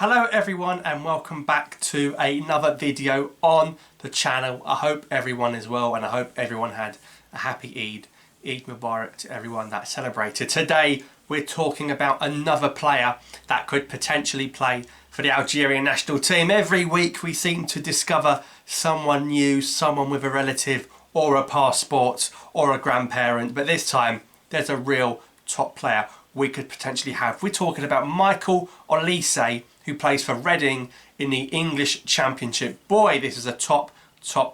Hello everyone and welcome back to another video on the channel. I hope everyone is well and I hope everyone had a happy Eid Mubarak to everyone that celebrated. Today we're talking about another player that could potentially play for the Algerian national team. Every week we seem to discover someone new, someone with a relative or a passport or a grandparent, but this time there's a real top player we could potentially have. We're talking about Michael Olise, who plays for Reading in the English Championship. Boy, this is a top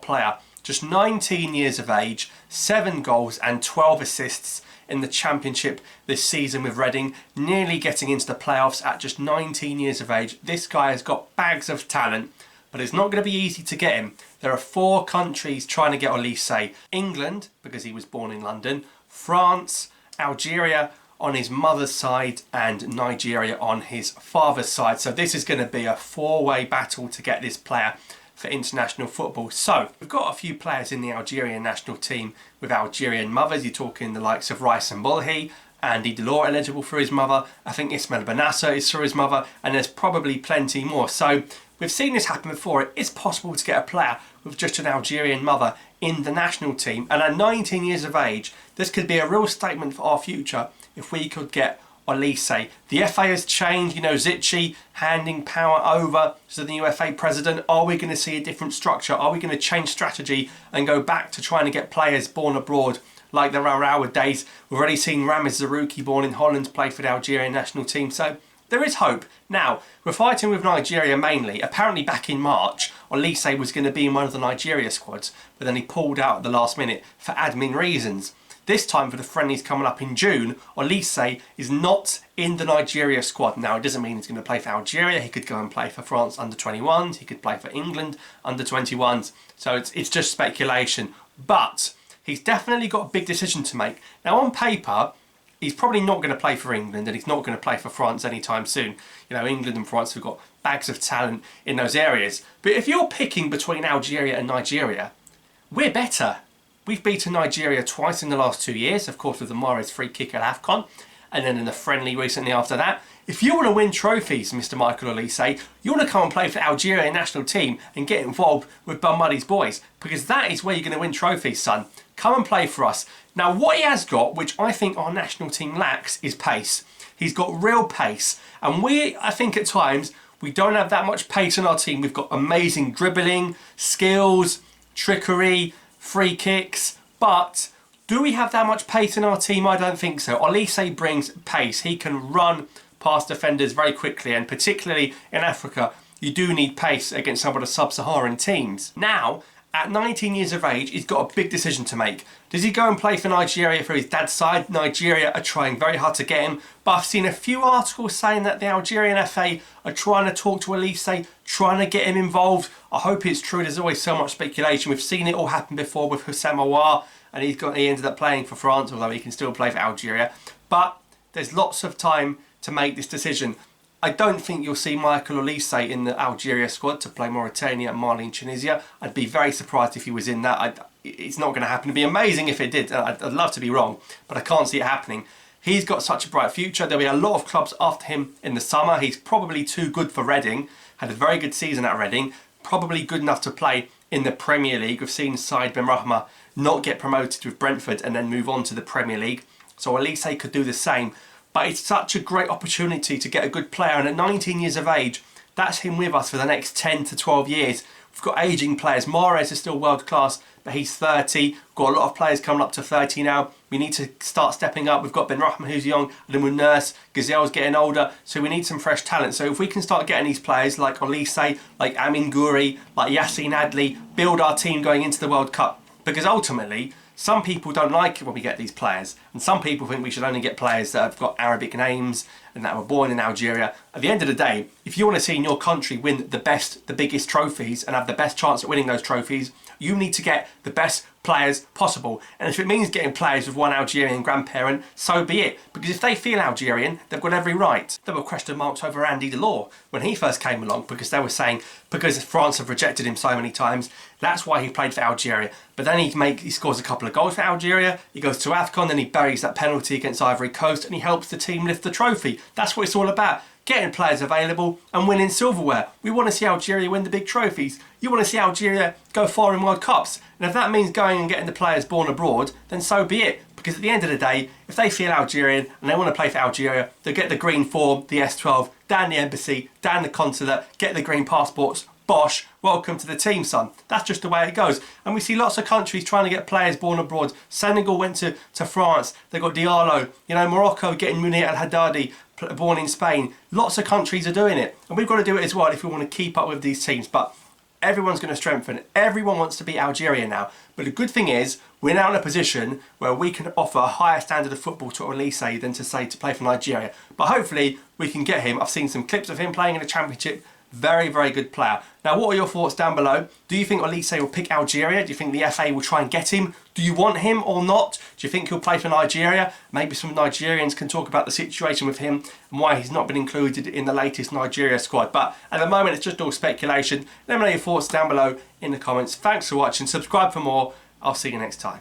player. Just 19 years of age, 7 goals and 12 assists in the Championship this season with Reading, nearly getting into the playoffs at just 19 years of age. This guy has got bags of talent, but it's not going to be easy to get him. There are 4 countries trying to get Olise. England, because he was born in London, France, Algeria on his mother's side, and Nigeria on his father's side. So this is going to be a 4-way battle to get this player for international football. So we've got a few players in the Algerian national team with Algerian mothers. You're talking the likes of Rice and Bulhi, Andy Delort eligible for his mother. I think Ismail Benasser is for his mother, and there's probably plenty more. So we've seen this happen before. It is possible to get a player with just an Algerian mother in the national team, and at 19 years of age, this could be a real statement for our future if we could get Olise. The FA has changed, you know, Zicci handing power over to the new FA president. Are we going to see a different structure? Are we going to change strategy and go back to trying to get players born abroad like the Raoult days? We've already seen Ramiz Zarouki, born in Holland, play for the Algerian national team. So there is hope. Now, we're fighting with Nigeria mainly. Apparently back in March, Olise was going to be in one of the Nigeria squads, but then he pulled out at the last minute for admin reasons. This time for the friendlies coming up in June, Olise is not in the Nigeria squad. Now, it doesn't mean he's going to play for Algeria. He could go and play for France under-21s. He could play for England under-21s. So it's just speculation. But he's definitely got a big decision to make. Now, on paper, he's probably not going to play for England and he's not going to play for France anytime soon. You know, England and France have got bags of talent in those areas. But if you're picking between Algeria and Nigeria, we're better. We've beaten Nigeria twice in the last 2 years, of course with the Mahrez free kick at AFCON, and then in the friendly recently after that. If you want to win trophies, Mr. Michael Olise, you want to come and play for the Algerian national team and get involved with Belmadi's boys, because that is where you're going to win trophies, son. Come and play for us. Now, what he has got, which I think our national team lacks, is pace. He's got real pace, and I think at times, we don't have that much pace in our team. We've got amazing dribbling, skills, trickery, free kicks, but do we have that much pace in our team? I don't think so. Olise brings pace. He can run past defenders very quickly, and particularly in Africa, you do need pace against some of the sub-Saharan teams. Now, at 19 years of age, he's got a big decision to make. Does he go and play for Nigeria for his dad's side? Nigeria are trying very hard to get him, but I've seen a few articles saying that the Algerian FA are trying to talk to Olise, trying to get him involved. I hope it's true. There's always so much speculation. We've seen it all happen before with Houssem Aouar, and he ended up playing for France, although he can still play for Algeria. But there's lots of time to make this decision. I don't think you'll see Michael Olise in the Algeria squad to play Mauritania, Mali and Tunisia. I'd be very surprised if he was in that. It's not going to happen. It'd be amazing if it did. I'd love to be wrong, but I can't see it happening. He's got such a bright future. There'll be a lot of clubs after him in the summer. He's probably too good for Reading. Had a very good season at Reading. Probably good enough to play in the Premier League. We've seen Said Benrahma not get promoted with Brentford and then move on to the Premier League. So Olise could do the same. But it's such a great opportunity to get a good player, and at 19 years of age, that's him with us for the next 10 to 12 years. We've got ageing players. Mahrez is still world class, but he's 30. We've got a lot of players coming up to 30 now. We need to start stepping up. We've got Benrahma who's young, and then with Nurse, Gazelle's getting older, so we need some fresh talent. So if we can start getting these players like Olise, like Amin Ghouri, like Yassine Adli, build our team going into the World Cup, because ultimately, some people don't like it when we get these players, and some people think we should only get players that have got Arabic names and that were born in Algeria. At the end of the day, if you want to see in your country win the biggest trophies and have the best chance at winning those trophies, you need to get the best players possible. And if it means getting players with one Algerian grandparent, so be it. Because if they feel Algerian, they've got every right. There were question marks over Andy Delort when he first came along, because they were saying, because France have rejected him so many times, that's why he played for Algeria. But then he scores a couple of goals for Algeria, he goes to AFCON, then he buries that penalty against Ivory Coast, and he helps the team lift the trophy. That's what it's all about. getting players available and winning silverware. We want to see Algeria win the big trophies. You want to see Algeria go far in World Cups. And if that means going and getting the players born abroad, then so be it. Because at the end of the day, if they feel Algerian and they want to play for Algeria, they'll get the green form, the S12, down the embassy, down the consulate, get the green passports. Bosh, welcome to the team, son. That's just the way it goes. And we see lots of countries trying to get players born abroad. Senegal went to France. They got Diallo. You know, Morocco getting Munir El Haddadi, born in Spain. Lots of countries are doing it. And we've got to do it as well if we want to keep up with these teams. But everyone's going to strengthen. Everyone wants to beat Algeria now. But the good thing is, we're now in a position where we can offer a higher standard of football to Olise than to say to play for Nigeria. But hopefully we can get him. I've seen some clips of him playing in the Championship. Very, very good player. Now, what are your thoughts down below? Do you think Olise will pick Algeria? Do you think the FA will try and get him? Do you want him or not? Do you think he'll play for Nigeria? Maybe some Nigerians can talk about the situation with him and why he's not been included in the latest Nigeria squad. But at the moment, it's just all speculation. Let me know your thoughts down below in the comments. Thanks for watching. Subscribe for more. I'll see you next time.